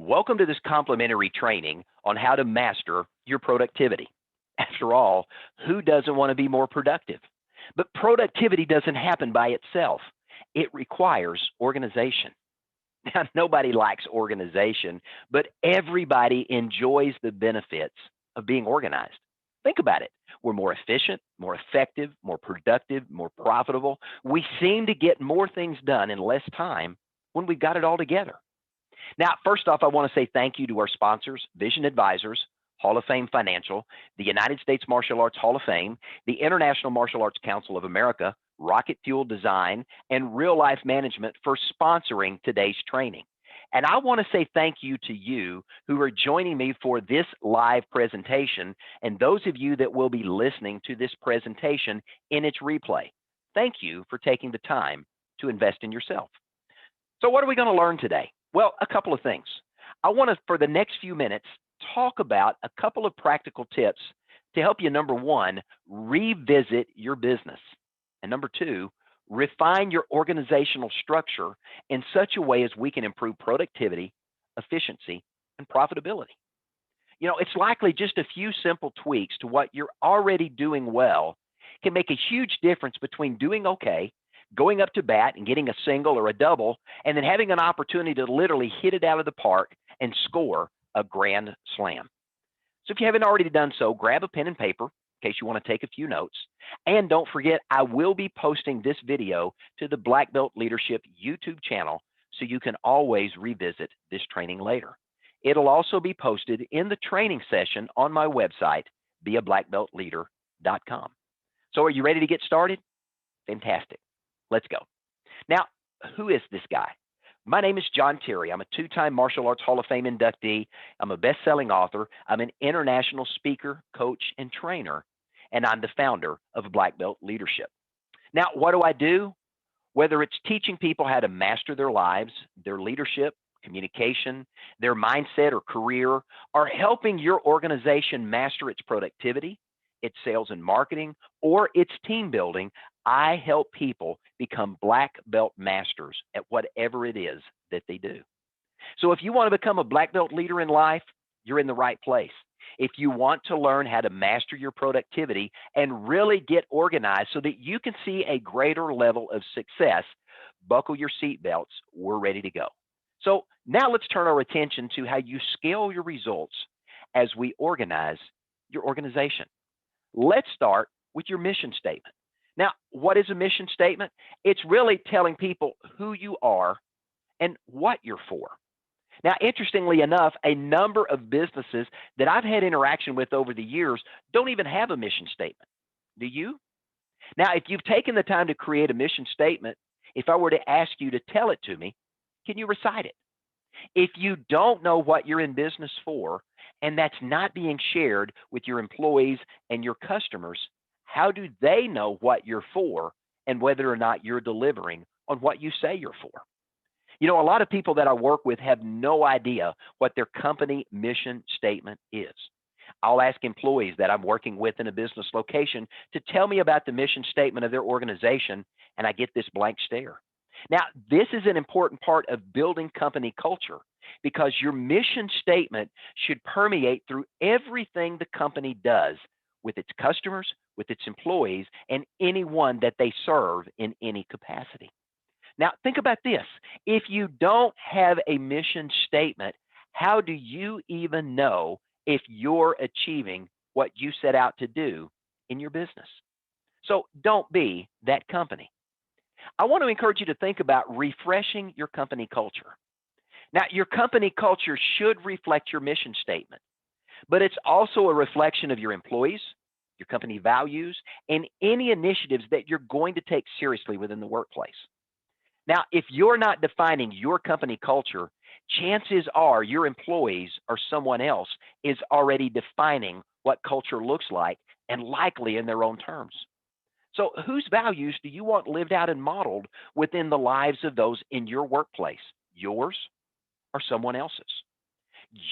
Welcome to this complimentary training on how to master your productivity. After all, who doesn't want to be more productive? But productivity doesn't happen by itself. It requires organization. Now, nobody likes organization, but everybody enjoys the benefits of being organized. Think about it. We're more efficient, more effective, more productive, more profitable. We seem to get more things done in less time when we've got it all together. Now, first off, I want to say thank you to our sponsors, Vision Advisors, Hall of Fame Financial, the United States Martial Arts Hall of Fame, the International Martial Arts Council of America, Rocket Fuel Design, and Real Life Management for sponsoring today's training. And I want to say thank you to you who are joining me for this live presentation, and those of you that will be listening to this presentation in its replay. Thank you for taking the time to invest in yourself. So what are we going to learn today? Well, a couple of things. I want to, for the next few minutes, talk about a couple of practical tips to help you, number one, revisit your business. And number two, refine your organizational structure in such a way as we can improve productivity, efficiency, and profitability. You know, it's likely just a few simple tweaks to what you're already doing well can make a huge difference between doing okay, going up to bat and getting a single or a double, and then having an opportunity to literally hit it out of the park and score a grand slam. So if you haven't already done so, grab a pen and paper in case you want to take a few notes. And don't forget, I will be posting this video to the Black Belt Leadership YouTube channel so you can always revisit this training later. It'll also be posted in the training session on my website, beablackbeltleader.com. So are you ready to get started? Fantastic. Let's go. Now, who is this guy? My name is John Terry. I'm a two-time Martial Arts Hall of Fame inductee. I'm a best-selling author. I'm an international speaker, coach, and trainer, and I'm the founder of Black Belt Leadership. Now, what do I do? Whether it's teaching people how to master their lives, their leadership, communication, their mindset or career, or helping your organization master its productivity, its sales and marketing, or its team building, I help people become black belt masters at whatever it is that they do. So if you want to become a black belt leader in life, you're in the right place. If you want to learn how to master your productivity and really get organized so that you can see a greater level of success, buckle your seatbelts, we're ready to go. So now let's turn our attention to how you scale your results as we organize your organization. Let's start with your mission statement. Now, what is a mission statement? It's really telling people who you are and what you're for. Now, interestingly enough, a number of businesses that I've had interaction with over the years don't even have a mission statement. Do you? Now, if you've taken the time to create a mission statement, if I were to ask you to tell it to me, can you recite it? If you don't know what you're in business for, and that's not being shared with your employees and your customers, how do they know what you're for and whether or not you're delivering on what you say you're for? You know, a lot of people that I work with have no idea what their company mission statement is. I'll ask employees that I'm working with in a business location to tell me about the mission statement of their organization, and I get this blank stare. Now, this is an important part of building company culture because your mission statement should permeate through everything the company does with its customers, with its employees, and anyone that they serve in any capacity. Now, think about this. If you don't have a mission statement, how do you even know if you're achieving what you set out to do in your business? So don't be that company. I want to encourage you to think about refreshing your company culture. Now, your company culture should reflect your mission statement, but it's also a reflection of your employees, your company values, and any initiatives that you're going to take seriously within the workplace. Now, if you're not defining your company culture, chances are your employees or someone else is already defining what culture looks like, and likely in their own terms. So whose values do you want lived out and modeled within the lives of those in your workplace, yours or someone else's?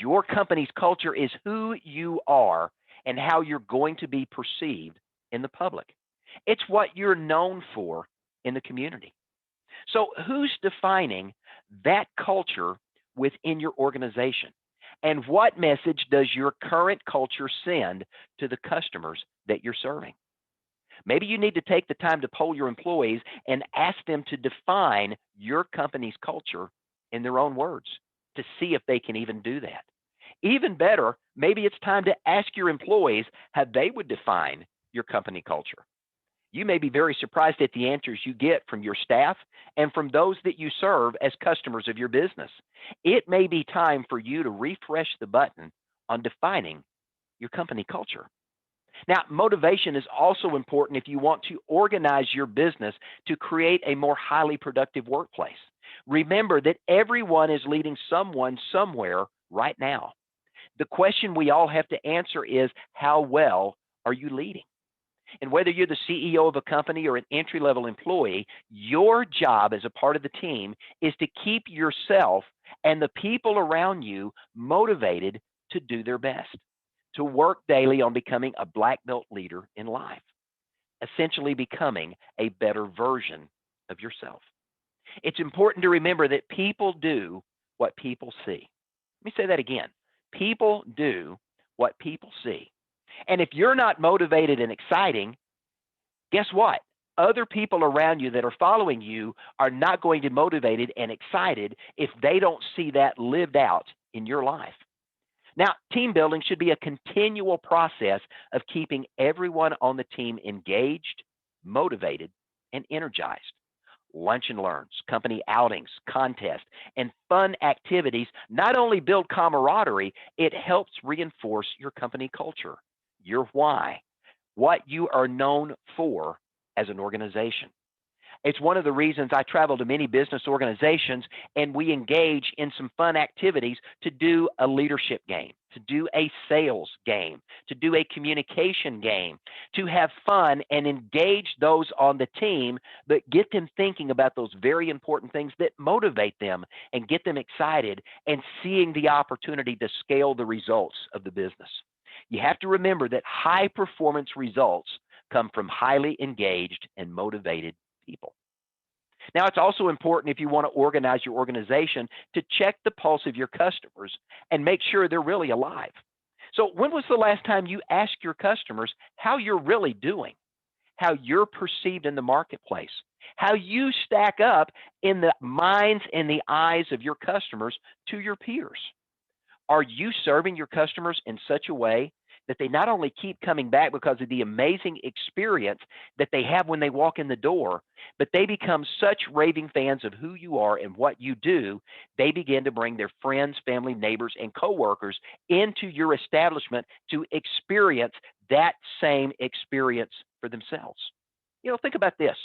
Your company's culture is who you are and how you're going to be perceived in the public. It's what you're known for in the community. So who's defining that culture within your organization? And what message does your current culture send to the customers that you're serving? Maybe you need to take the time to poll your employees and ask them to define your company's culture in their own words to see if they can even do that. Even better, maybe it's time to ask your employees how they would define your company culture. You may be very surprised at the answers you get from your staff and from those that you serve as customers of your business. It may be time for you to refresh the button on defining your company culture. Now, motivation is also important if you want to organize your business to create a more highly productive workplace. Remember that everyone is leading someone somewhere right now. The question we all have to answer is, how well are you leading? And whether you're the CEO of a company or an entry-level employee, your job as a part of the team is to keep yourself and the people around you motivated to do their best, to work daily on becoming a black belt leader in life, essentially becoming a better version of yourself. It's important to remember that people do what people see. Let me say that again. People do what people see. And if you're not motivated and exciting, guess what? Other people around you that are following you are not going to be motivated and excited if they don't see that lived out in your life. Now, team building should be a continual process of keeping everyone on the team engaged, motivated, and energized. Lunch and learns, company outings, contests, and fun activities not only build camaraderie, it helps reinforce your company culture, your why, what you are known for as an organization. It's one of the reasons I travel to many business organizations and we engage in some fun activities to do a leadership game, to do a sales game, to do a communication game, to have fun and engage those on the team, but get them thinking about those very important things that motivate them and get them excited and seeing the opportunity to scale the results of the business. You have to remember that high performance results come from highly engaged and motivated people. Now, it's also important if you want to organize your organization to check the pulse of your customers and make sure they're really alive. So when was the last time you asked your customers how you're really doing, how you're perceived in the marketplace, how you stack up in the minds and the eyes of your customers to your peers? Are you serving your customers in such a way that they not only keep coming back because of the amazing experience that they have when they walk in the door, but they become such raving fans of who you are and what you do, they begin to bring their friends, family, neighbors, and coworkers into your establishment to experience that same experience for themselves. You know, think about this.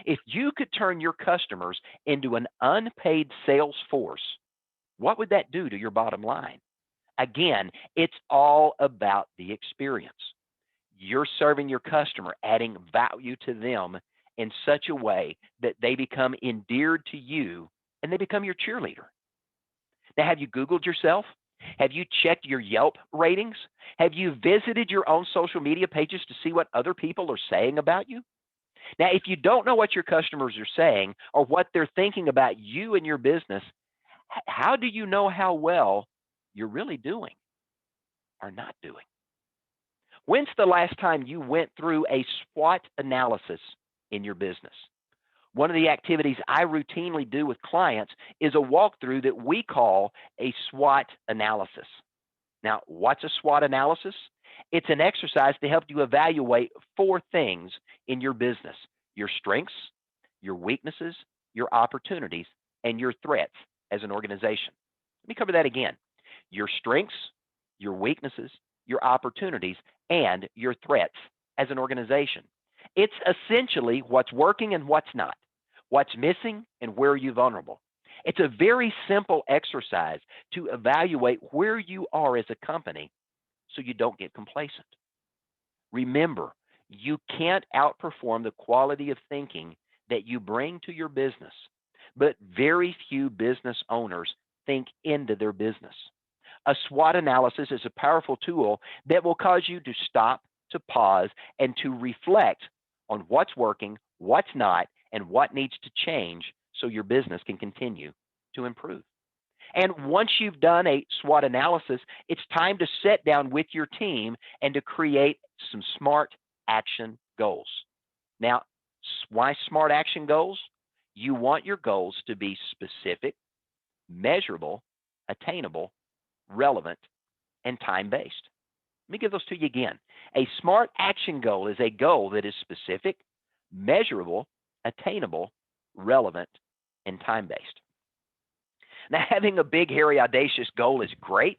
If you could turn your customers into an unpaid sales force, what would that do to your bottom line? Again, it's all about the experience. You're serving your customer, adding value to them in such a way that they become endeared to you and they become your cheerleader. Now, have you Googled yourself? Have you checked your Yelp ratings? Have you visited your own social media pages to see what other people are saying about you? Now, if you don't know what your customers are saying or what they're thinking about you and your business, how do you know how well you're really doing or not doing? When's the last time you went through a SWOT analysis in your business? One of the activities I routinely do with clients is a walkthrough that we call a SWOT analysis. Now, what's a SWOT analysis? It's an exercise to help you evaluate 4 things in your business: your strengths, your weaknesses, your opportunities, and your threats as an organization. Let me cover that again. Your strengths, your weaknesses, your opportunities, and your threats as an organization. It's essentially what's working and what's not, what's missing and where you're vulnerable. It's a very simple exercise to evaluate where you are as a company so you don't get complacent. Remember, you can't outperform the quality of thinking that you bring to your business, but very few business owners think into their business. A SWOT analysis is a powerful tool that will cause you to stop, to pause, and to reflect on what's working, what's not, and what needs to change so your business can continue to improve. And once you've done a SWOT analysis, it's time to sit down with your team and to create some smart action goals. Now, why smart action goals? You want your goals to be specific, measurable, attainable, relevant, and time based. Let me give those to you again. A smart action goal is a goal that is specific, measurable, attainable, relevant, and time based. Now, having a big, hairy, audacious goal is great,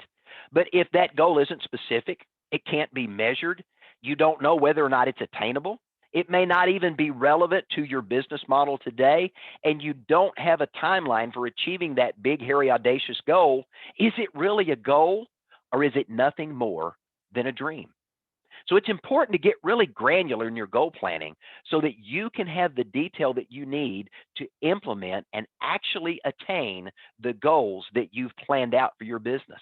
but if that goal isn't specific, it can't be measured, you don't know whether or not it's attainable, it may not even be relevant to your business model today, and you don't have a timeline for achieving that big, hairy, audacious goal, is it really a goal or is it nothing more than a dream? So it's important to get really granular in your goal planning so that you can have the detail that you need to implement and actually attain the goals that you've planned out for your business.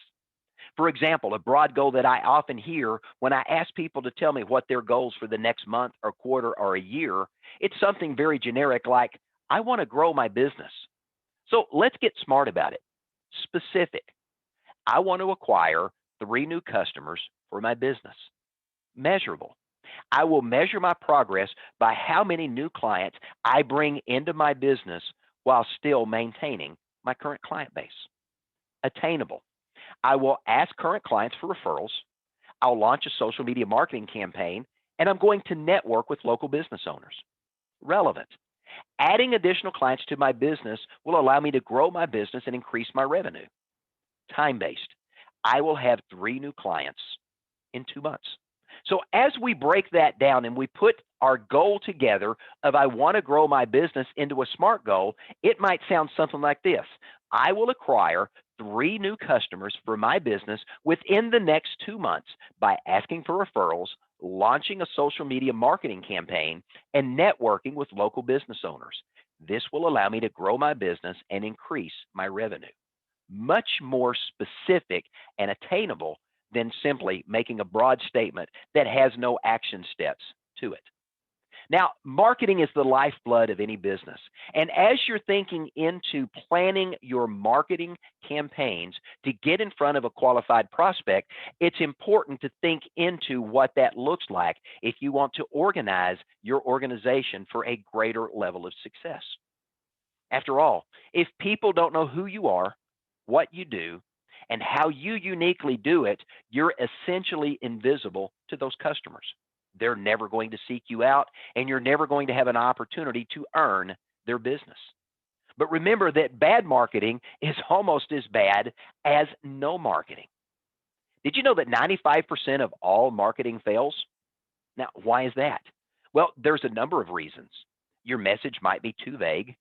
For example, a broad goal that I often hear when I ask people to tell me what their goals for the next month or quarter or a year, it's something very generic like, I want to grow my business. So let's get smart about it. Specific. I want to acquire 3 new customers for my business. Measurable. I will measure my progress by how many new clients I bring into my business while still maintaining my current client base. Attainable. I will ask current clients for referrals. I'll launch a social media marketing campaign, and I'm going to network with local business owners. Relevant. Adding additional clients to my business will allow me to grow my business and increase my revenue. Time-based. I will have 3 new clients in 2 months. So as we break that down and we put our goal together of I want to grow my business into a SMART goal, it might sound something like this. I will acquire 3 new customers for my business within the next 2 months by asking for referrals, launching a social media marketing campaign, and networking with local business owners. This will allow me to grow my business and increase my revenue. Much more specific and attainable than simply making a broad statement that has no action steps to it. Now, marketing is the lifeblood of any business. And as you're thinking into planning your marketing campaigns to get in front of a qualified prospect, it's important to think into what that looks like if you want to organize your organization for a greater level of success. After all, if people don't know who you are, what you do, and how you uniquely do it, you're essentially invisible to those customers. They're never going to seek you out, and you're never going to have an opportunity to earn their business. But remember that bad marketing is almost as bad as no marketing. Did you know that 95% of all marketing fails? Now, why is that? Well, there's a number of reasons. Your message might be too vague.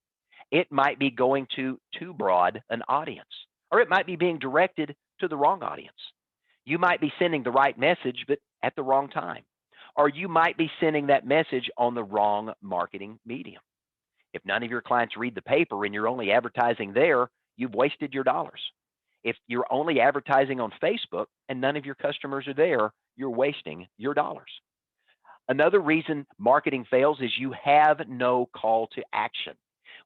It might be going to too broad an audience, or it might be being directed to the wrong audience. You might be sending the right message, but at the wrong time. Or you might be sending that message on the wrong marketing medium. If none of your clients read the paper and you're only advertising there, you've wasted your dollars. If you're only advertising on Facebook and none of your customers are there, you're wasting your dollars. Another reason marketing fails is you have no call to action.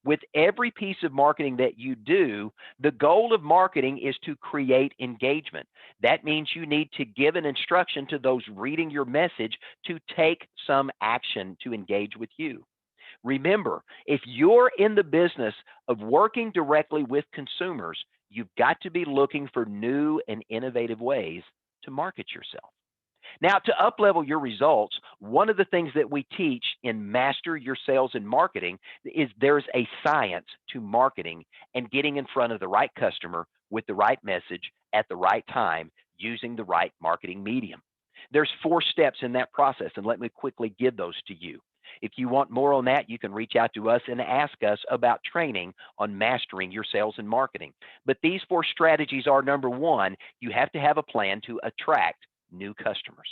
With every piece of marketing that you do, the goal of marketing is to create engagement. That means you need to give an instruction to those reading your message to take some action to engage with you. Remember, if you're in the business of working directly with consumers, you've got to be looking for new and innovative ways to market yourself. Now, to uplevel your results, one of the things that we teach in Master Your Sales and Marketing is there's a science to marketing and getting in front of the right customer with the right message at the right time using the right marketing medium. There's 4 steps in that process, and let me quickly give those to you. If you want more on that, you can reach out to us and ask us about training on mastering your sales and marketing. But these 4 strategies are, number 1, you have to have a plan to attract new customers.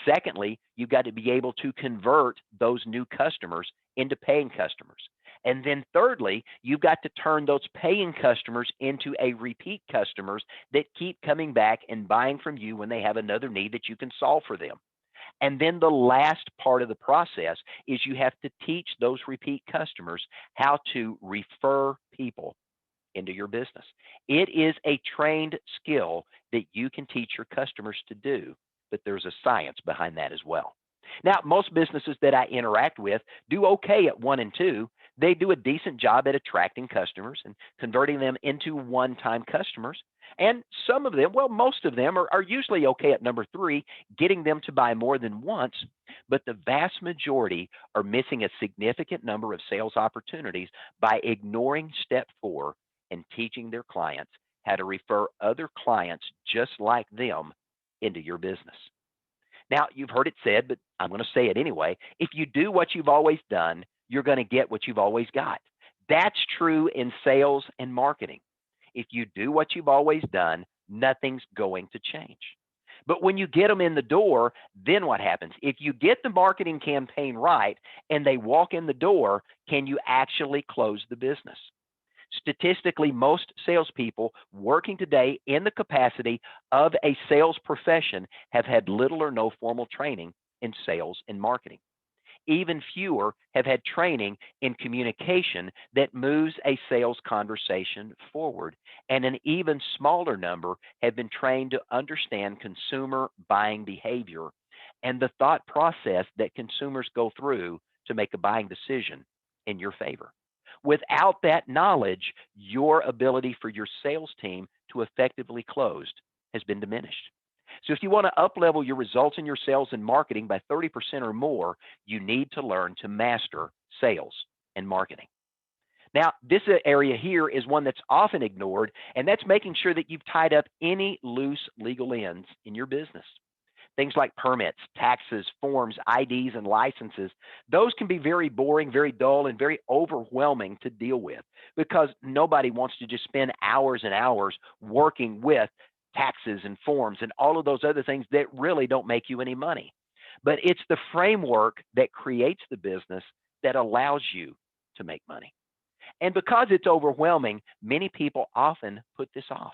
Secondly, you've got to be able to convert those new customers into paying customers. And then thirdly, you've got to turn those paying customers into a repeat customers that keep coming back and buying from you when they have another need that you can solve for them. And then the last part of the process is you have to teach those repeat customers how to refer people into your business. It is a trained skill that you can teach your customers to do, but there's a science behind that as well. Now, most businesses that I interact with do okay at one and two. They do a decent job at attracting customers and converting them into one time customers. And some of them, well, most of them are usually okay at number three, getting them to buy more than once. But the vast majority are missing a significant number of sales opportunities by ignoring step four and teaching their clients how to refer other clients just like them into your business. Now, you've heard it said, but I'm going to say it anyway. If you do what you've always done, you're going to get what you've always got. That's true in sales and marketing. If you do what you've always done, nothing's going to change. But when you get them in the door, then what happens? If you get the marketing campaign right and they walk in the door, can you actually close the business? Statistically, most salespeople working today in the capacity of a sales profession have had little or no formal training in sales and marketing. Even fewer have had training in communication that moves a sales conversation forward, and an even smaller number have been trained to understand consumer buying behavior and the thought process that consumers go through to make a buying decision in your favor. Without that knowledge, your ability for your sales team to effectively close has been diminished. So if you want to uplevel your results in your sales and marketing by 30% or more, you need to learn to master sales and marketing. Now, this area here is one that's often ignored, and that's making sure that you've tied up any loose legal ends in your business. Things like permits, taxes, forms, IDs, and licenses, those can be very boring, very dull, and very overwhelming to deal with because nobody wants to just spend hours and hours working with taxes and forms and all of those other things that really don't make you any money. But it's the framework that creates the business that allows you to make money. And because it's overwhelming, many people often put this off.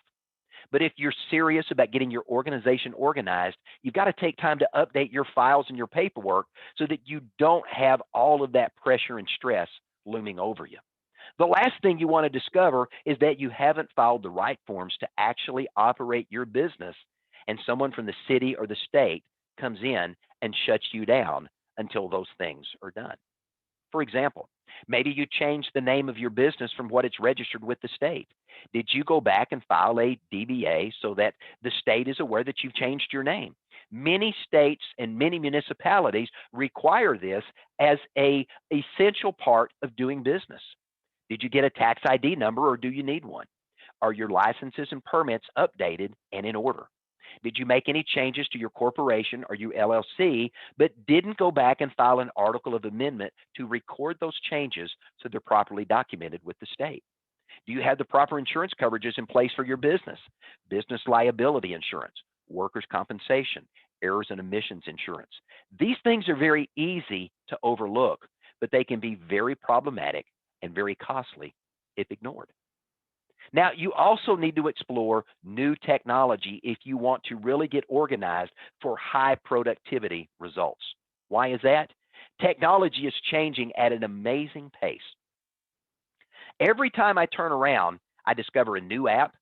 But if you're serious about getting your organization organized, you've got to take time to update your files and your paperwork so that you don't have all of that pressure and stress looming over you. The last thing you want to discover is that you haven't filed the right forms to actually operate your business, and someone from the city or the state comes in and shuts you down until those things are done. For example, maybe you changed the name of your business from what it's registered with the state. Did you go back and file a DBA so that the state is aware that you've changed your name? Many states and many municipalities require this as an essential part of doing business. Did you get a tax ID number or do you need one? Are your licenses and permits updated and in order? Did you make any changes to your corporation or your LLC, but didn't go back and file an article of amendment to record those changes so they're properly documented with the state? Do you have the proper insurance coverages in place for your business? Business liability insurance, workers' compensation, errors and omissions insurance. These things are very easy to overlook, but they can be very problematic and very costly if ignored. Now, you also need to explore new technology if you want to really get organized for high productivity results. Why is that? Technology is changing at an amazing pace. Every time I turn around, I discover a new app,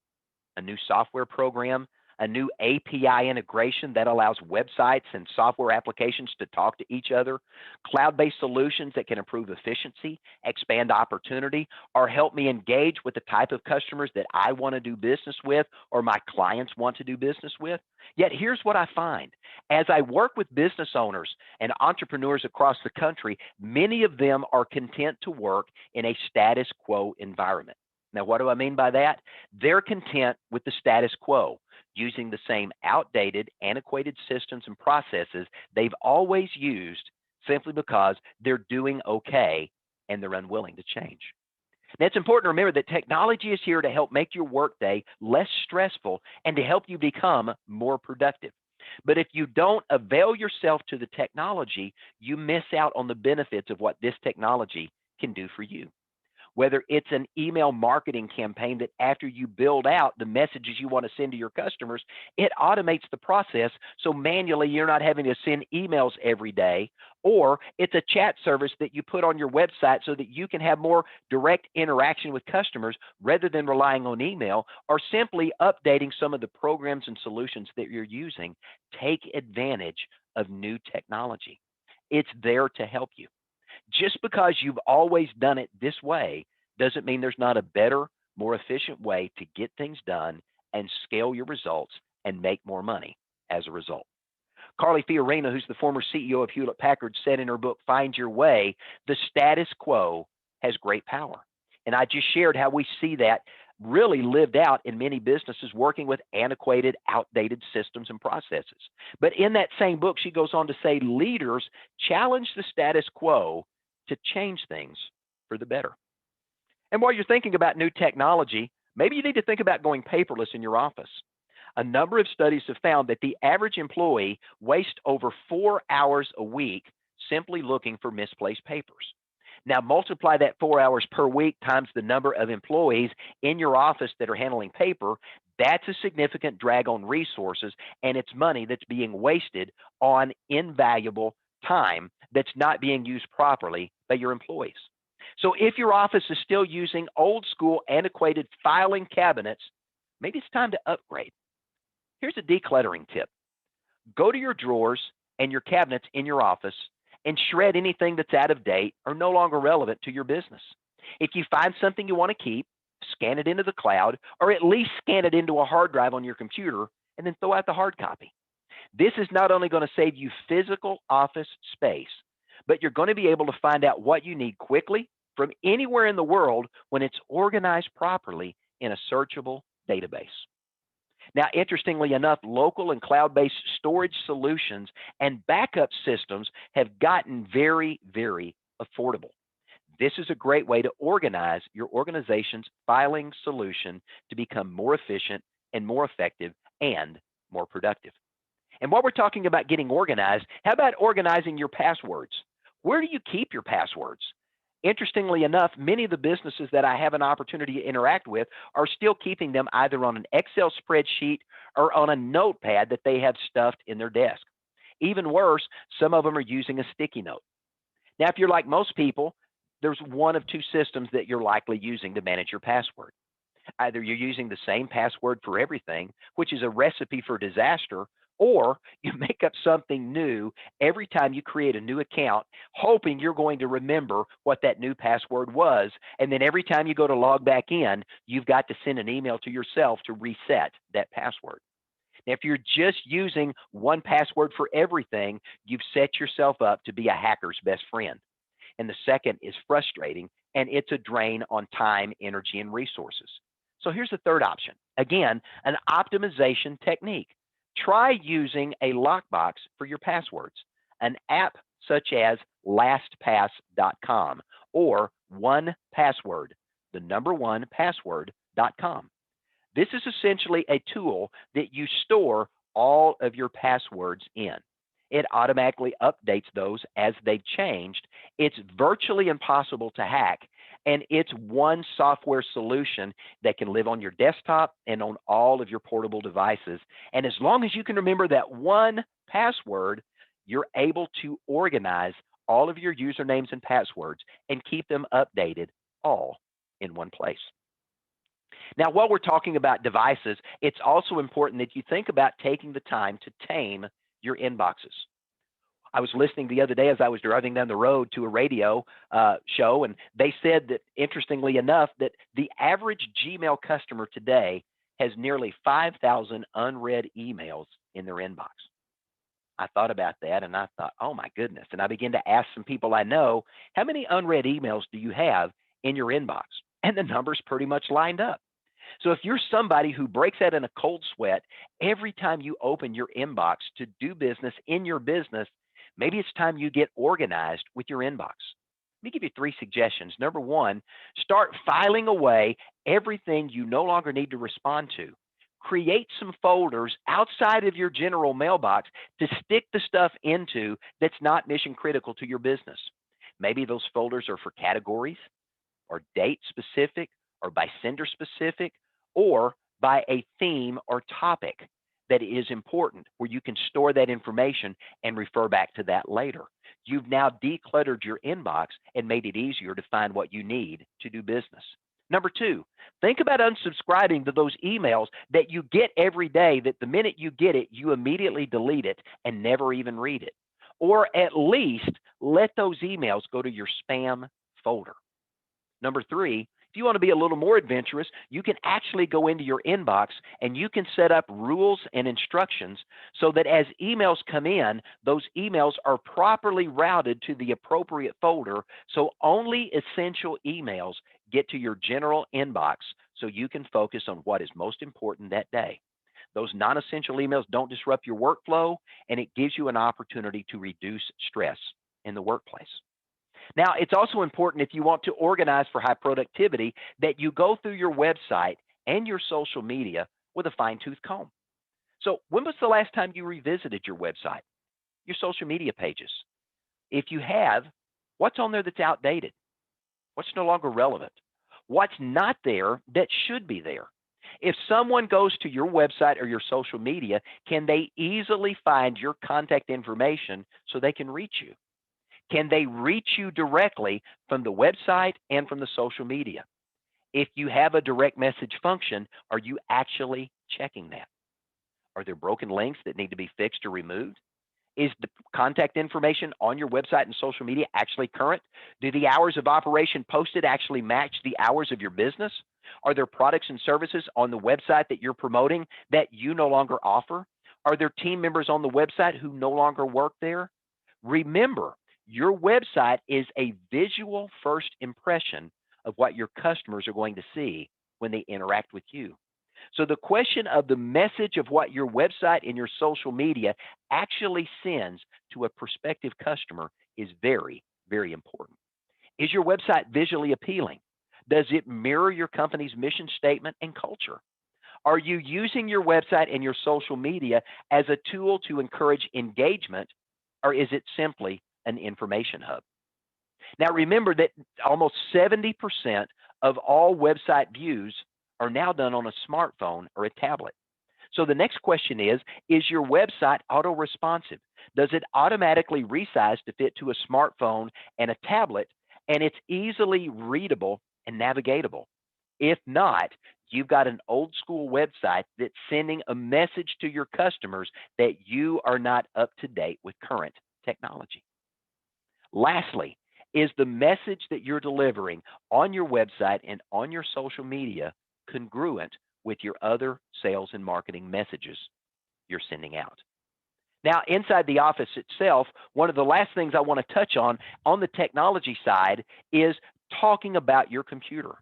a new software program, a new API integration that allows websites and software applications to talk to each other, cloud-based solutions that can improve efficiency, expand opportunity, or help me engage with the type of customers that I want to do business with or my clients want to do business with. Yet here's what I find. As I work with business owners and entrepreneurs across the country, many of them are content to work in a status quo environment. Now, what do I mean by that? They're content with the status quo, using the same outdated, antiquated systems and processes they've always used simply because they're doing okay and they're unwilling to change. Now, it's important to remember that technology is here to help make your workday less stressful and to help you become more productive. But if you don't avail yourself to the technology, you miss out on the benefits of what this technology can do for you. whether it's an email marketing campaign that after you build out the messages you want to send to your customers, it automates the process so manually you're not having to send emails every day. Or it's a chat service that you put on your website so that you can have more direct interaction with customers rather than relying on email, or simply updating some of the programs and solutions that you're using. Take advantage of new technology. It's there to help you. Just because you've always done it this way doesn't mean there's not a better, more efficient way to get things done and scale your results and make more money as a result. Carly Fiorina, who's the former CEO of Hewlett Packard, said in her book, Find Your Way, the status quo has great power. And I just shared how we see that really lived out in many businesses working with antiquated, outdated systems and processes. But in that same book, she goes on to say leaders challenge the status quo to change things for the better. And while you're thinking about new technology, maybe you need to think about going paperless in your office. A number of studies have found that the average employee wastes over 4 hours a week simply looking for misplaced papers. Now, multiply that 4 hours per week times the number of employees in your office that are handling paper. That's a significant drag on resources, and it's money that's being wasted on invaluable time that's not being used properly by your employees. So if your office is still using old school, antiquated filing cabinets, maybe it's time to upgrade. Here's a decluttering tip. Go to your drawers and your cabinets in your office and shred anything that's out of date or no longer relevant to your business. If you find something you want to keep, scan it into the cloud, or at least scan it into a hard drive on your computer and then throw out the hard copy. This is not only going to save you physical office space, but you're going to be able to find out what you need quickly from anywhere in the world when it's organized properly in a searchable database. Now, interestingly enough, local and cloud-based storage solutions and backup systems have gotten very, very affordable. This is a great way to organize your organization's filing solution to become more efficient and more effective and more productive. And while we're talking about getting organized, how about organizing your passwords? Where do you keep your passwords? Interestingly enough, many of the businesses that I have an opportunity to interact with are still keeping them either on an Excel spreadsheet or on a notepad that they have stuffed in their desk. Even worse, some of them are using a sticky note. Now, if you're like most people, there's one of two systems that you're likely using to manage your password. Either you're using the same password for everything, which is a recipe for disaster, or you make up something new every time you create a new account, hoping you're going to remember what that new password was. And then every time you go to log back in, you've got to send an email to yourself to reset that password. Now, if you're just using one password for everything, you've set yourself up to be a hacker's best friend. And the second is frustrating, and it's a drain on time, energy, and resources. So here's the third option. Again, an optimization technique. Try using a lockbox for your passwords, an app such as LastPass.com or 1Password, the number 1Password.com. This is essentially a tool that you store all of your passwords in. It automatically updates those as they've changed. It's virtually impossible to hack, and it's one software solution that can live on your desktop and on all of your portable devices. And as long as you can remember that one password, you're able to organize all of your usernames and passwords and keep them updated all in one place. Now, while we're talking about devices, it's also important that you think about taking the time to tame your inboxes. I was listening the other day as I was driving down the road to a radio show, and they said that, interestingly enough, that the average Gmail customer today has nearly 5,000 unread emails in their inbox. I thought about that, and I thought, oh my goodness. And I began to ask some people I know, how many unread emails do you have in your inbox? And the numbers pretty much lined up. So if you're somebody who breaks out in a cold sweat every time you open your inbox to do business in your business, maybe it's time you get organized with your inbox. Let me give you 3 suggestions. Number 1, start filing away everything you no longer need to respond to. Create some folders outside of your general mailbox to stick the stuff into that's not mission critical to your business. Maybe those folders are for categories. or date specific or by sender specific or by a theme or topic that is important where you can store that information and refer back to that later. You've now decluttered your inbox and made it easier to find what you need to do business. Number two, think about unsubscribing to those emails that you get every day that the minute you get it, you immediately delete it and never even read it. Or at least let those emails go to your spam folder. Number three, if you want to be a little more adventurous, you can actually go into your inbox and you can set up rules and instructions so that as emails come in, those emails are properly routed to the appropriate folder so only essential emails get to your general inbox so you can focus on what is most important that day. Those non-essential emails don't disrupt your workflow, and it gives you an opportunity to reduce stress in the workplace. Now, it's also important if you want to organize for high productivity that you go through your website and your social media with a fine-tooth comb. So when was the last time you revisited your website, your social media pages? If you have, what's on there that's outdated? What's no longer relevant? What's not there that should be there? If someone goes to your website or your social media, can they easily find your contact information so they can reach you? Can they reach you directly from the website and from the social media? If you have a direct message function, are you actually checking that? Are there broken links that need to be fixed or removed? Is the contact information on your website and social media actually current? Do the hours of operation posted actually match the hours of your business? Are there products and services on the website that you're promoting that you no longer offer? Are there team members on the website who no longer work there? Remember, your website is a visual first impression of what your customers are going to see when they interact with you. So the question of the message of what your website and your social media actually sends to a prospective customer is very, very important. Is your website visually appealing? Does it mirror your company's mission statement and culture? Are you using your website and your social media as a tool to encourage engagement, or is it simply an information hub? Now, remember that almost 70% of all website views are now done on a smartphone or a tablet. So the next question is your website auto-responsive? Does it automatically resize to fit to a smartphone and a tablet, and it's easily readable and navigatable? If not, you've got an old school website that's sending a message to your customers that you are not up to date with current technology. Lastly, is the message that you're delivering on your website and on your social media congruent with your other sales and marketing messages you're sending out? Now, inside the office itself, one of the last things I want to touch on the technology side is talking about your computer.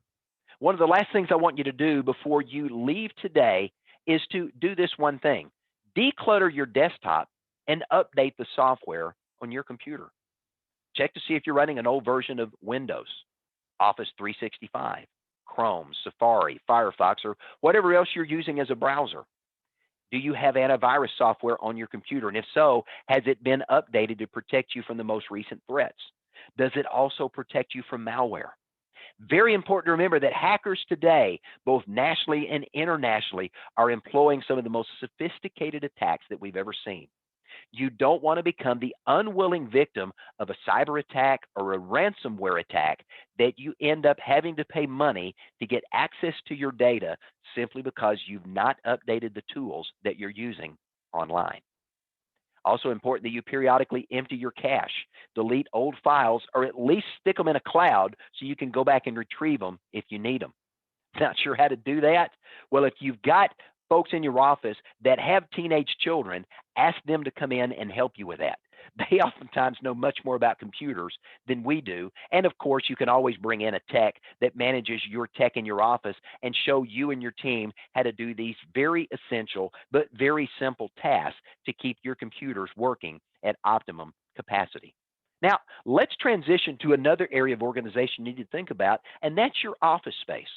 One of the last things I want you to do before you leave today is to do this one thing. Declutter your desktop and update the software on your computer. Check to see if you're running an old version of Windows, Office 365, Chrome, Safari, Firefox, or whatever else you're using as a browser. Do you have antivirus software on your computer? And if so, has it been updated to protect you from the most recent threats? Does it also protect you from malware? Very important to remember that hackers today, both nationally and internationally, are employing some of the most sophisticated attacks that we've ever seen. You don't want to become the unwilling victim of a cyber attack or a ransomware attack that you end up having to pay money to get access to your data simply because you've not updated the tools that you're using online. Also important that you periodically empty your cache, delete old files, or at least stick them in a cloud so you can go back and retrieve them if you need them. Not sure how to do that? Well, if you've got folks in your office that have teenage children, ask them to come in and help you with that. They oftentimes know much more about computers than we do. And of course, you can always bring in a tech that manages your tech in your office and show you and your team how to do these very essential but very simple tasks to keep your computers working at optimum capacity. Now, let's transition to another area of organization you need to think about, and that's your office space.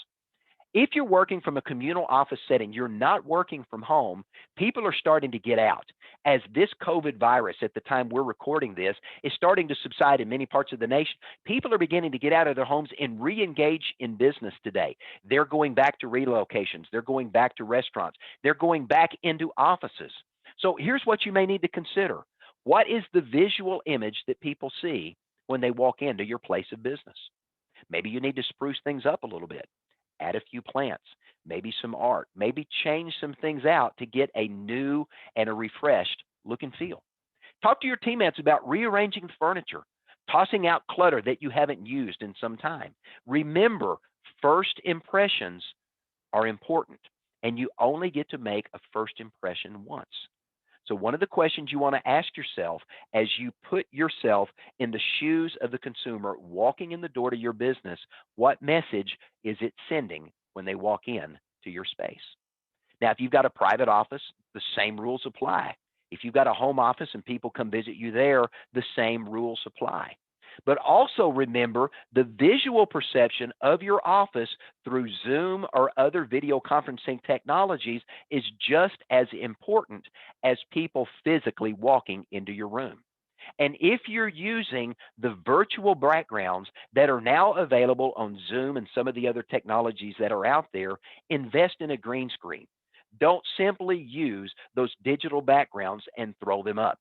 If you're working from a communal office setting, you're not working from home, people are starting to get out. As this COVID virus, at the time we're recording this, is starting to subside in many parts of the nation, people are beginning to get out of their homes and re engage in business today. They're going back to relocations, they're going back to restaurants, they're going back into offices. So here's what you may need to consider. What is the visual image that people see when they walk into your place of business? Maybe you need to spruce things up a little bit, add a few plants, maybe some art, maybe change some things out to get a new and a refreshed look and feel. Talk to your teammates about rearranging the furniture, tossing out clutter that you haven't used in some time. Remember, first impressions are important, and you only get to make a first impression once. So, one of the questions you want to ask yourself as you put yourself in the shoes of the consumer walking in the door to your business, what message is it sending when they walk in to your space? Now, if you've got a private office, the same rules apply. If you've got a home office and people come visit you there, the same rules apply. But also remember the visual perception of your office through Zoom or other video conferencing technologies is just as important as people physically walking into your room. And if you're using the virtual backgrounds that are now available on Zoom and some of the other technologies that are out there, invest in a green screen. Don't simply use those digital backgrounds and throw them up.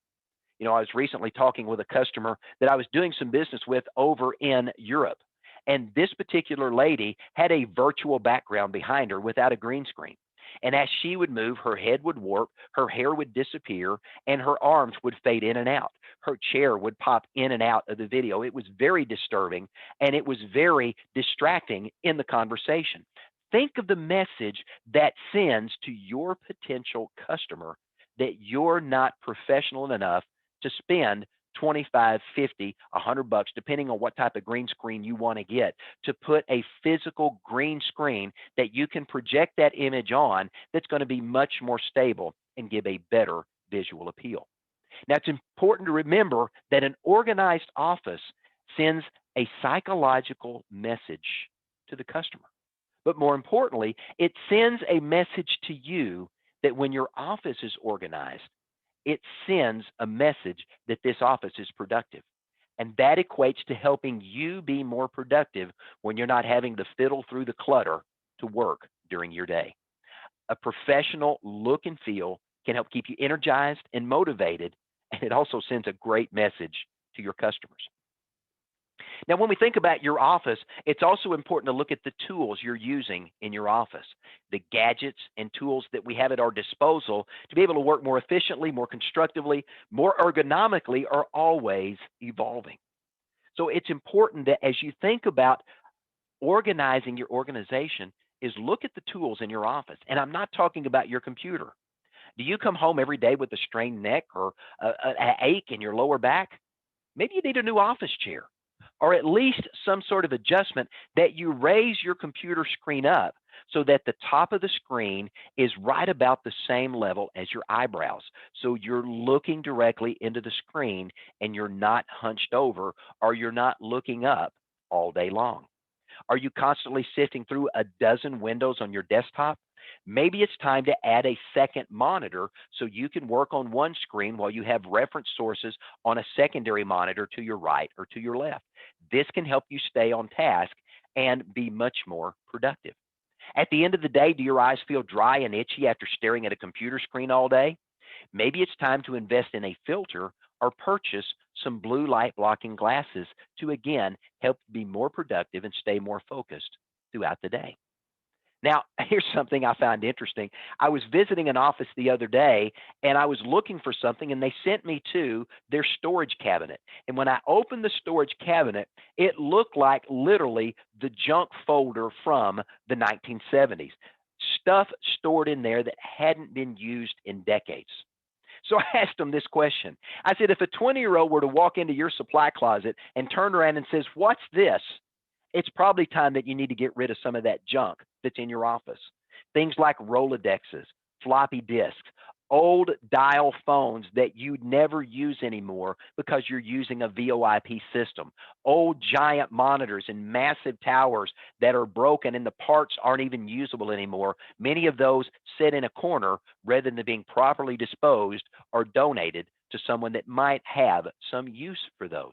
I was recently talking with a customer that I was doing some business with over in Europe. And this particular lady had a virtual background behind her without a green screen. And as she would move, her head would warp, her hair would disappear, and her arms would fade in and out. Her chair would pop in and out of the video. It was very disturbing, and it was very distracting in the conversation. Think of the message that sends to your potential customer that you're not professional enough to spend 25, 50, $100, depending on what type of green screen you want to get, to put a physical green screen that you can project that image on that's going to be much more stable and give a better visual appeal. Now, it's important to remember that an organized office sends a psychological message to the customer. But more importantly, it sends a message to you that when your office is organized, it sends a message that this office is productive. And that equates to helping you be more productive when you're not having to fiddle through the clutter to work during your day. A professional look and feel can help keep you energized and motivated, and it also sends a great message to your customers. Now, when we think about your office, it's also important to look at the tools you're using in your office. The gadgets and tools that we have at our disposal to be able to work more efficiently, more constructively, more ergonomically are always evolving. So it's important that as you think about organizing your organization, is look at the tools in your office. And I'm not talking about your computer. Do you come home every day with a strained neck or an ache in your lower back? Maybe you need a new office chair, or at least some sort of adjustment that you raise your computer screen up so that the top of the screen is right about the same level as your eyebrows. So you're looking directly into the screen and you're not hunched over, or you're not looking up all day long. Are you constantly sifting through a dozen windows on your desktop? Maybe it's time to add a second monitor so you can work on one screen while you have reference sources on a secondary monitor to your right or to your left. This can help you stay on task and be much more productive. At the end of the day, do your eyes feel dry and itchy after staring at a computer screen all day? Maybe it's time to invest in a filter or purchase some blue light blocking glasses to, again, help you be more productive and stay more focused throughout the day. Now, here's something I found interesting. I was visiting an office the other day, and I was looking for something, and they sent me to their storage cabinet. And when I opened the storage cabinet, it looked like literally the junk folder from the 1970s. Stuff stored in there that hadn't been used in decades. So I asked them this question. I said, if a 20-year-old were to walk into your supply closet and turn around and says, "What's this?" it's probably time that you need to get rid of some of that junk that's in your office. Things like Rolodexes, floppy disks, old dial phones that you never use anymore because you're using a VoIP system, old giant monitors and massive towers that are broken and the parts aren't even usable anymore. Many of those sit in a corner rather than being properly disposed or donated to someone that might have some use for those.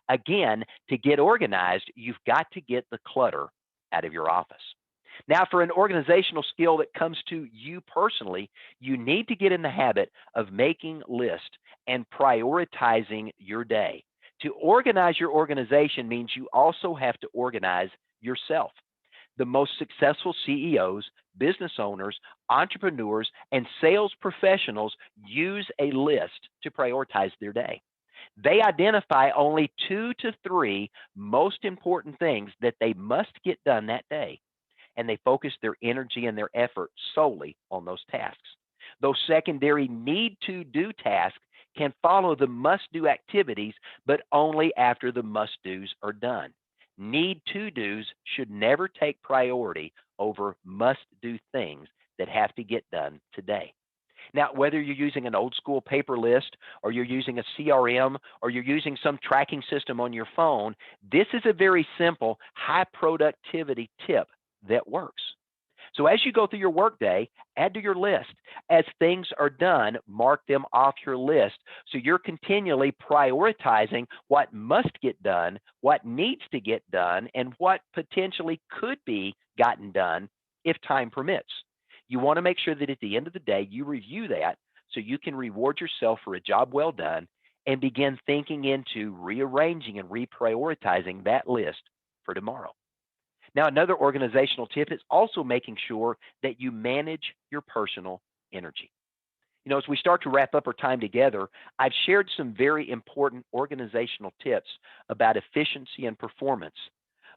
Again, to get organized, you've got to get the clutter out of your office. Now, for an organizational skill that comes to you personally, you need to get in the habit of making lists and prioritizing your day. To organize your organization means you also have to organize yourself. The most successful CEOs, business owners, entrepreneurs, and sales professionals use a list to prioritize their day. They identify only 2 to 3 most important things that they must get done that day, and they focus their energy and their effort solely on those tasks. Those secondary need to do tasks can follow the must do activities, but only after the must do's are done. Need to do's should never take priority over must do things that have to get done today. Now, whether you're using an old school paper list or you're using a CRM or you're using some tracking system on your phone, this is a very simple, high productivity tip that works. So as you go through your workday, add to your list. As things are done, mark them off your list. So you're continually prioritizing what must get done, what needs to get done, and what potentially could be gotten done if time permits. You want to make sure that at the end of the day, you review that so you can reward yourself for a job well done and begin thinking into rearranging and reprioritizing that list for tomorrow. Now, another organizational tip is also making sure that you manage your personal energy. As we start to wrap up our time together, I've shared some very important organizational tips about efficiency and performance.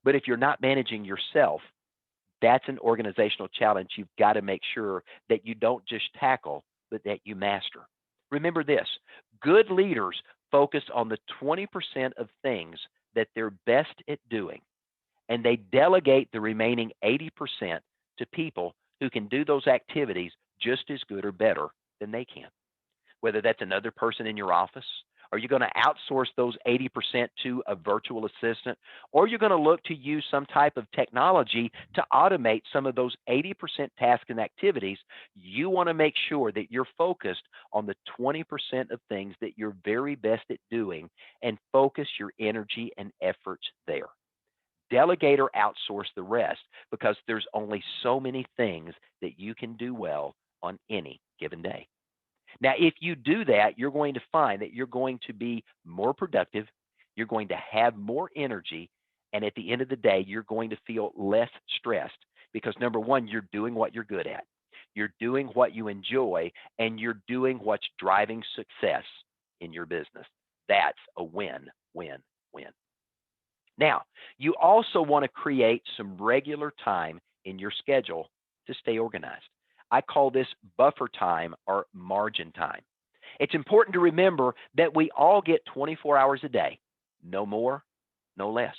But if you're not managing yourself, that's an organizational challenge you've got to make sure that you don't just tackle, but that you master. Remember this, good leaders focus on the 20% of things that they're best at doing, and they delegate the remaining 80% to people who can do those activities just as good or better than they can. Whether that's another person in your office, or you're going to outsource those 80% to a virtual assistant, or you're going to look to use some type of technology to automate some of those 80% tasks and activities, you want to make sure that you're focused on the 20% of things that you're very best at doing and focus your energy and efforts there. Delegate or outsource the rest because there's only so many things that you can do well on any given day. Now, if you do that, you're going to find that you're going to be more productive, you're going to have more energy, and at the end of the day, you're going to feel less stressed because number one, you're doing what you're good at, you're doing what you enjoy, and you're doing what's driving success in your business. That's a win, win, win. Now, you also want to create some regular time in your schedule to stay organized. I call this buffer time or margin time. It's important to remember that we all get 24 hours a day, no more, no less.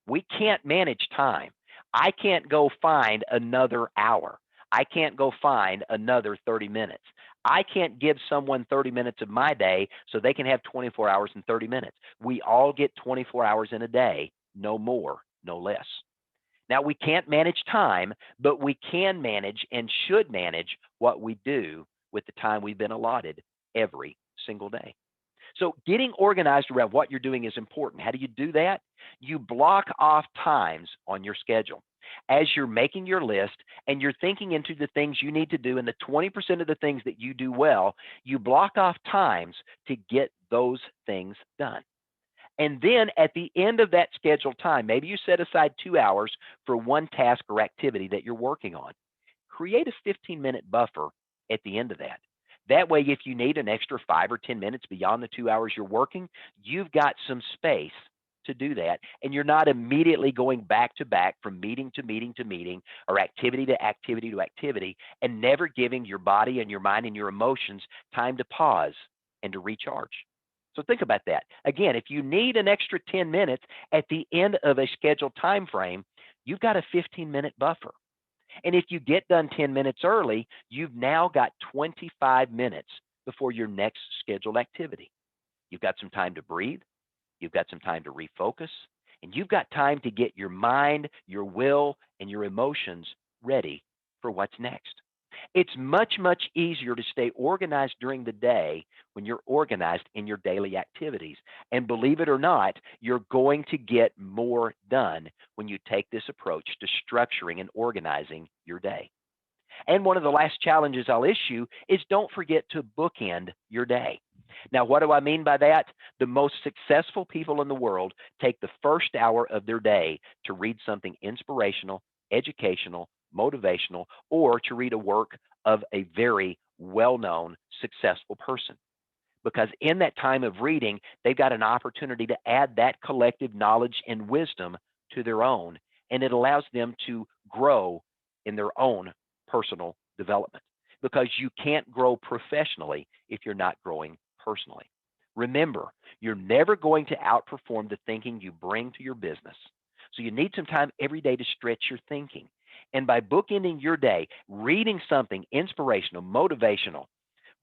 We can't manage time. I can't go find another hour. I can't go find another 30 minutes. I can't give someone 30 minutes of my day so they can have 24 hours and 30 minutes. We all get 24 hours in a day, no more, no less. Now, we can't manage time, but we can manage and should manage what we do with the time we've been allotted every single day. So getting organized around what you're doing is important. How do you do that? You block off times on your schedule. As you're making your list and you're thinking into the things you need to do and the 20% of the things that you do well, you block off times to get those things done. And then at the end of that scheduled time, maybe you set aside 2 hours for one task or activity that you're working on. Create a 15-minute buffer at the end of that. That way, if you need an extra 5 or 10 minutes beyond the 2 hours you're working, you've got some space to do that. And you're not immediately going back to back from meeting to meeting to meeting or activity to activity to activity and never giving your body and your mind and your emotions time to pause and to recharge. So think about that. Again, if you need an extra 10 minutes at the end of a scheduled time frame, you've got a 15-minute buffer. And if you get done 10 minutes early, you've now got 25 minutes before your next scheduled activity. You've got some time to breathe, you've got some time to refocus, and you've got time to get your mind, your will, and your emotions ready for what's next. It's much, much easier to stay organized during the day when you're organized in your daily activities. And believe it or not, you're going to get more done when you take this approach to structuring and organizing your day. And one of the last challenges I'll issue is don't forget to bookend your day. Now, what do I mean by that? The most successful people in the world take the first hour of their day to read something inspirational, educational, motivational, or to read a work of a very well known, successful person. Because in that time of reading, they've got an opportunity to add that collective knowledge and wisdom to their own, and it allows them to grow in their own personal development. Because you can't grow professionally if you're not growing personally. Remember, you're never going to outperform the thinking you bring to your business. So you need some time every day to stretch your thinking. And by bookending your day, reading something inspirational, motivational,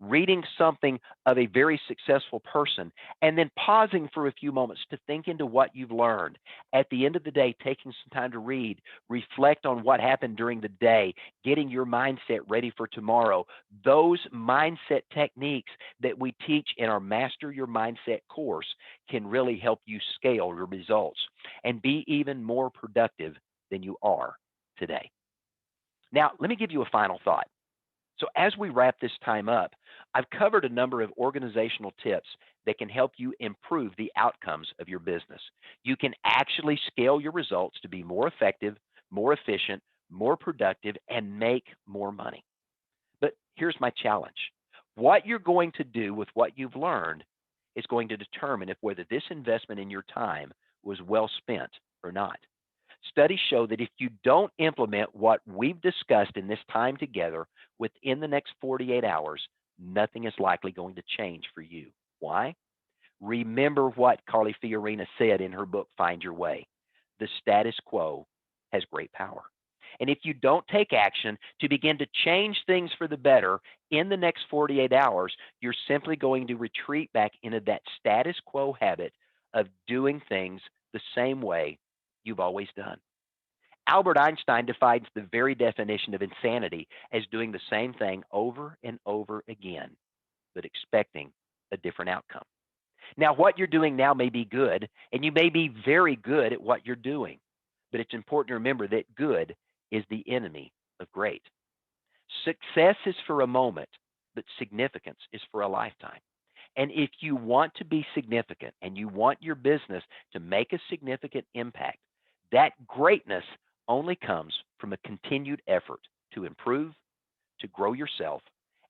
reading something of a very successful person, and then pausing for a few moments to think into what you've learned. At the end of the day, taking some time to read, reflect on what happened during the day, getting your mindset ready for tomorrow. Those mindset techniques that we teach in our Master Your Mindset course can really help you scale your results and be even more productive than you are today. Now, let me give you a final thought. So as we wrap this time up, I've covered a number of organizational tips that can help you improve the outcomes of your business. You can actually scale your results to be more effective, more efficient, more productive, and make more money. But here's my challenge. What you're going to do with what you've learned is going to determine if whether this investment in your time was well spent or not. Studies show that if you don't implement what we've discussed in this time together within the next 48 hours, nothing is likely going to change for you. Why? Remember what Carly Fiorina said in her book, Find Your Way. The status quo has great power. And if you don't take action to begin to change things for the better in the next 48 hours, you're simply going to retreat back into that status quo habit of doing things the same way you've always done. Albert Einstein defines the very definition of insanity as doing the same thing over and over again, but expecting a different outcome. Now, what you're doing now may be good, and you may be very good at what you're doing, but it's important to remember that good is the enemy of great. Success is for a moment, but significance is for a lifetime. And if you want to be significant and you want your business to make a significant impact, that greatness only comes from a continued effort to improve, to grow yourself,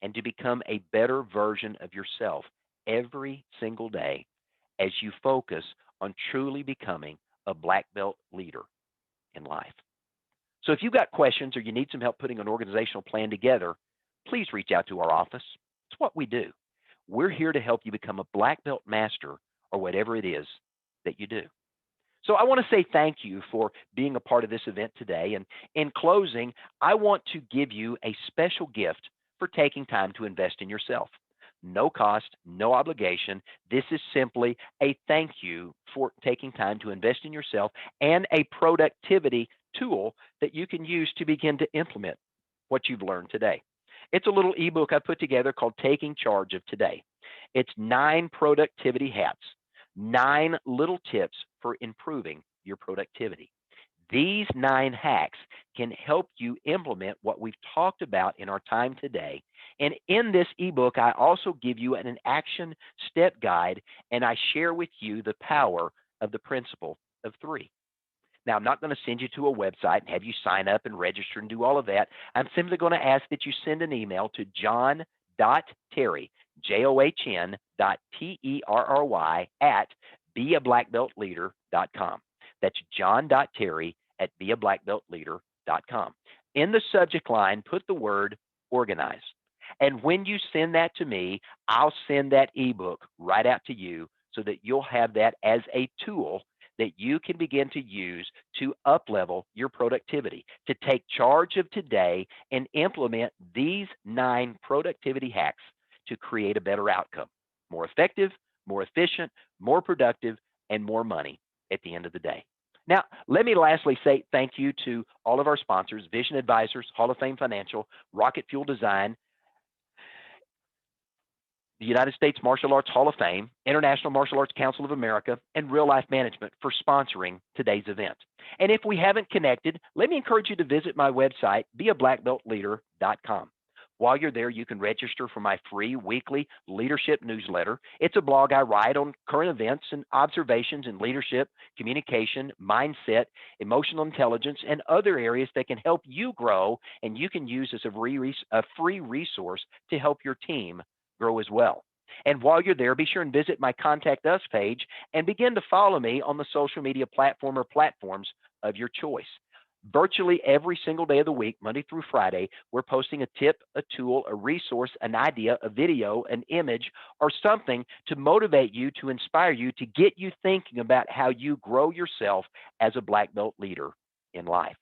and to become a better version of yourself every single day as you focus on truly becoming a black belt leader in life. So if you've got questions or you need some help putting an organizational plan together, please reach out to our office. It's what we do. We're here to help you become a black belt master or whatever it is that you do. So I want to say thank you for being a part of this event today. And in closing, I want to give you a special gift for taking time to invest in yourself. No cost, no obligation. This is simply a thank you for taking time to invest in yourself and a productivity tool that you can use to begin to implement what you've learned today. It's a little ebook I put together called Taking Charge of Today. It's 9 productivity hacks, 9 little tips for improving your productivity. These 9 hacks can help you implement what we've talked about in our time today. And in this ebook, I also give you an action step guide, and I share with you the power of the principle of 3. Now, I'm not going to send you to a website and have you sign up and register and do all of that. I'm simply going to ask that you send an email to john.terry, john.terry at beablackbeltleader.com. That's john.terry@beablackbeltleader.com. In the subject line, put the word organize. And when you send that to me, I'll send that ebook right out to you so that you'll have that as a tool that you can begin to use to uplevel your productivity, to take charge of today and implement these 9 productivity hacks to create a better outcome, more effective, more efficient, more productive, and more money at the end of the day. Now, let me lastly say thank you to all of our sponsors, Vision Advisors, Hall of Fame Financial, Rocket Fuel Design, the United States Martial Arts Hall of Fame, International Martial Arts Council of America, and Real Life Management for sponsoring today's event. And if we haven't connected, let me encourage you to visit my website, beablackbeltleader.com. While you're there, you can register for my free weekly leadership newsletter. It's a blog I write on current events and observations in leadership, communication, mindset, emotional intelligence, and other areas that can help you grow and you can use as a free resource to help your team grow as well. And while you're there, be sure and visit my Contact Us page and begin to follow me on the social media platform or platforms of your choice. Virtually every single day of the week, Monday through Friday, we're posting a tip, a tool, a resource, an idea, a video, an image, or something to motivate you, to inspire you, to get you thinking about how you grow yourself as a black belt leader in life.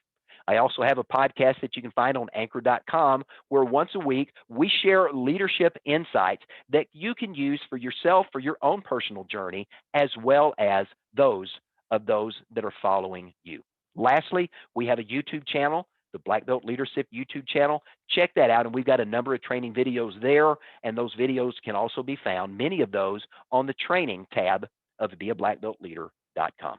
I also have a podcast that you can find on anchor.com where once a week we share leadership insights that you can use for yourself, for your own personal journey, as well as those that are following you. Lastly, we have a YouTube channel, the Black Belt Leadership YouTube channel. Check that out, and we've got a number of training videos there, and those videos can also be found, many of those, on the training tab of beablackbeltleader.com.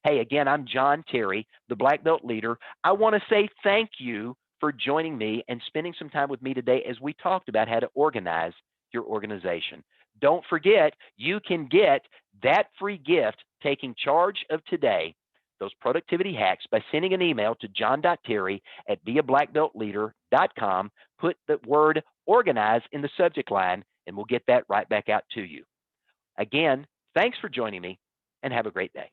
Hey, again, I'm John Terry, the Black Belt Leader. I want to say thank you for joining me and spending some time with me today as we talked about how to organize your organization. Don't forget, you can get that free gift, Taking Charge of Today, those productivity hacks, by sending an email to john.terry@beablackbeltleader.com. Put the word organize in the subject line, and we'll get that right back out to you. Again, thanks for joining me, and have a great day.